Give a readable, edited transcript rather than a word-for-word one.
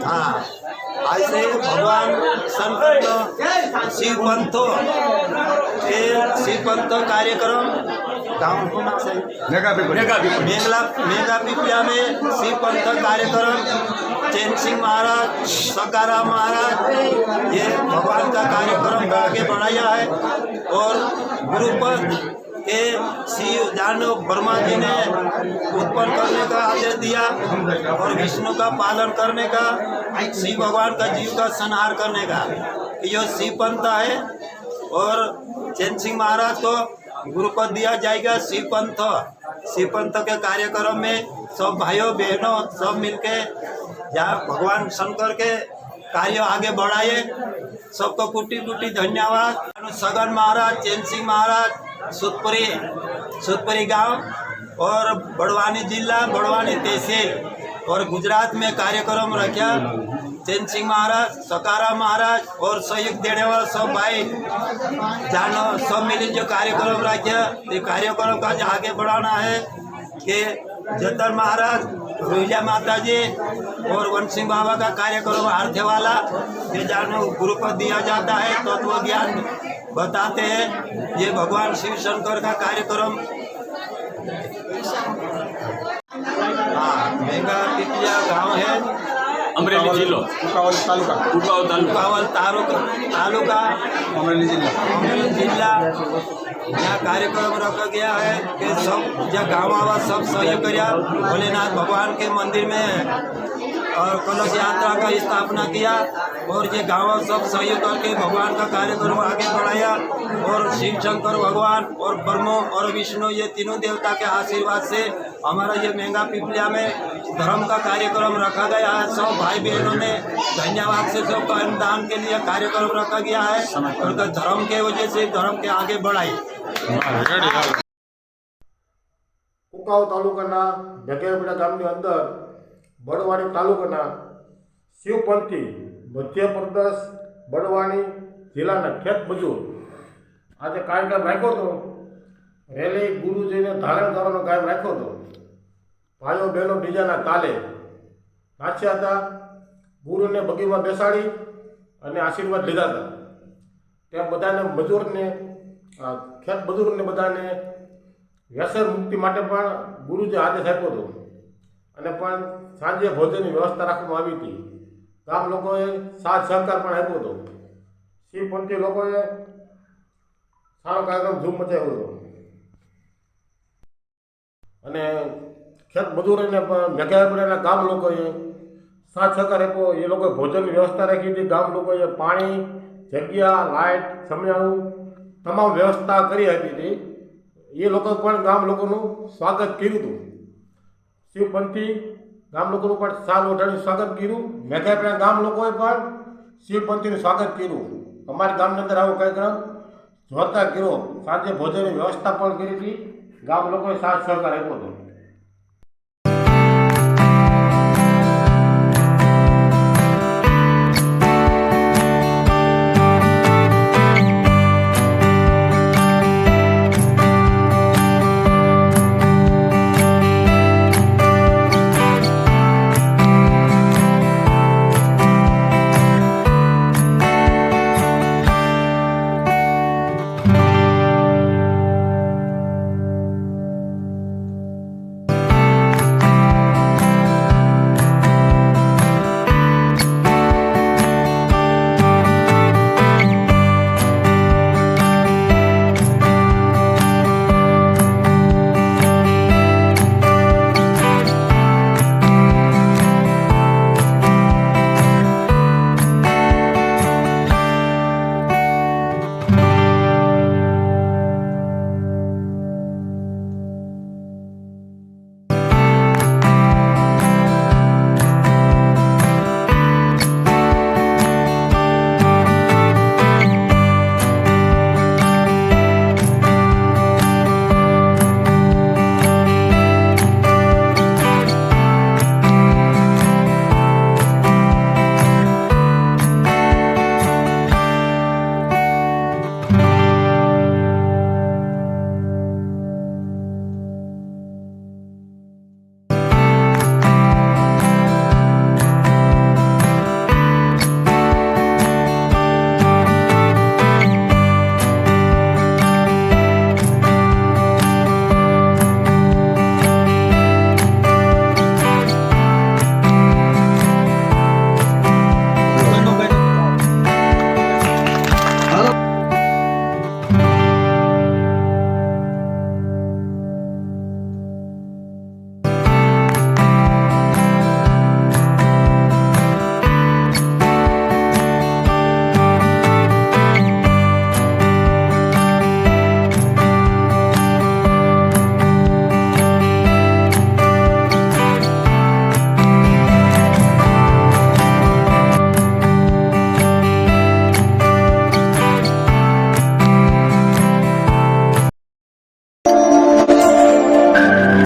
हाँ, ऐसे भगवान संत शिव पंथो कार्यक्रम गाँव को नाम से मेघला पिपिया में शिव पंथ कार्यक्रम चैन सिंह महाराज, सकाराम महाराज, ये भगवान का कार्यक्रम आगे बढ़ाया है। और गुरुपद के शिव दानव ब्रह्मा जी ने उत्पन्न करने का आदेश दिया और विष्णु का पालन करने का, शिव भगवान का जीव का संहार करने का, ये शिव पंथ है। और चैन सिंह महाराज को गुरुपद दिया जाएगा शिव पंथ के कार्यक्रम में सब भाइयों बहनों सब मिलके जहाँ भगवान शंकर के कार्य आगे बढ़ाए। सबको कुटी कुटी धन्यवाद। सगन महाराज, चैन सिंह महाराज, सुतपुरी गांव और बड़वानी जिला, बड़वानी तहसील और गुजरात में कार्यक्रम रखा। चैन सिंह महाराज, सकाराम महाराज और सहयोग देने वाला सब भाई जानो सब मिली जो कार्यक्रम रखा। ये कार्यक्रम का आगे बढ़ाना है कि जतर महाराज, रोहिला माता जी और वन सिंह बाबा का कार्यक्रम आरथे वाला ये जानो गुरु को दिया जाता है, तत्व ज्ञान बताते हैं। ये भगवान शिव शंकर का कार्यक्रम। हाँ, मेघा पिपिया गांव है, अमरेली जिलो, कुकावल तालुका अमरेली जिला। यहाँ कार्यक्रम रखा गया है कि सब जब गाँव आवा सब सहयोग किया। भोलेनाथ भगवान के मंदिर में और कलश यात्रा का स्थापना किया और ये गाँव सब सहयोग करके भगवान का कार्यक्रम आगे बढ़ाया। और शिव शंकर भगवान और ब्रह्मा और विष्णु ये तीनों देवता के आशीर्वाद से हमारा ये मेघा पिपलिया में धर्म का कार्यक्रम रखा गया है। सब भाई बहनों ने धन्यवाद से सबका अनुदान के लिए कार्यक्रम रखा गया है और धर्म के वजह से धर्म के आगे बढ़ाई। કુકાવ તાલુકાના ભેગેપડા ગામની અંદર બળવાણી તાલુકાના શિવપંથી મધ્યપ્રદેશ બળવાણી જિલ્લાના ખેત મજૂર આજે કાર્યક્રમ રાખ્યો હતો। રેલી ગુરુજીને ધારણ કરવાનો કાયમ રાખ્યો હતો। ભાઈઓ બહેનો બીજાના તાલે નાચ્યા હતા। ગુરુને બગીમાં બેસાડી અને આશીર્વાદ લીધા હતા। ત્યાં બધાને મજૂરને ખેત મજૂરને બધાને વ્યસન મુક્તિ માટે પણ ગુરુજી આદેશ આપ્યો હતો અને પણ સાંજે ભોજનની વ્યવસ્થા રાખવામાં આવી હતી। ગામ લોકોએ સાથ સહકાર પણ આપ્યો હતો। શિવપંથી લોકોએ સારો કાર્યક્રમ ધૂમ મચાવ્યો હતો અને ખેત મજૂરોને પણ મેઘાપુરાના ગામ લોકોએ સાથ સહકાર આપ્યો। એ લોકોએ ભોજનની વ્યવસ્થા રાખી હતી। ગામ લોકોએ પાણી, જગ્યા, લાઇટ, સમયાણું તમામ વ્યવસ્થા કરી આપી હતી। એ લોકો પણ ગામ લોકોનું સ્વાગત કર્યું હતું। શિવપંથી ગામ લોકોનું પણ સાલ ઓઢાડીને સ્વાગત કર્યું। મેઘાપુરા ગામ લોકોએ પણ શિવપંથીનું સ્વાગત કર્યું। અમારા ગામની અંદર આવો કાર્યક્રમ જોરદાર કર્યો। સાંજે ભોજનની વ્યવસ્થા પણ કરી હતી। ગામ લોકોએ સાથ સહકાર આપ્યો હતો।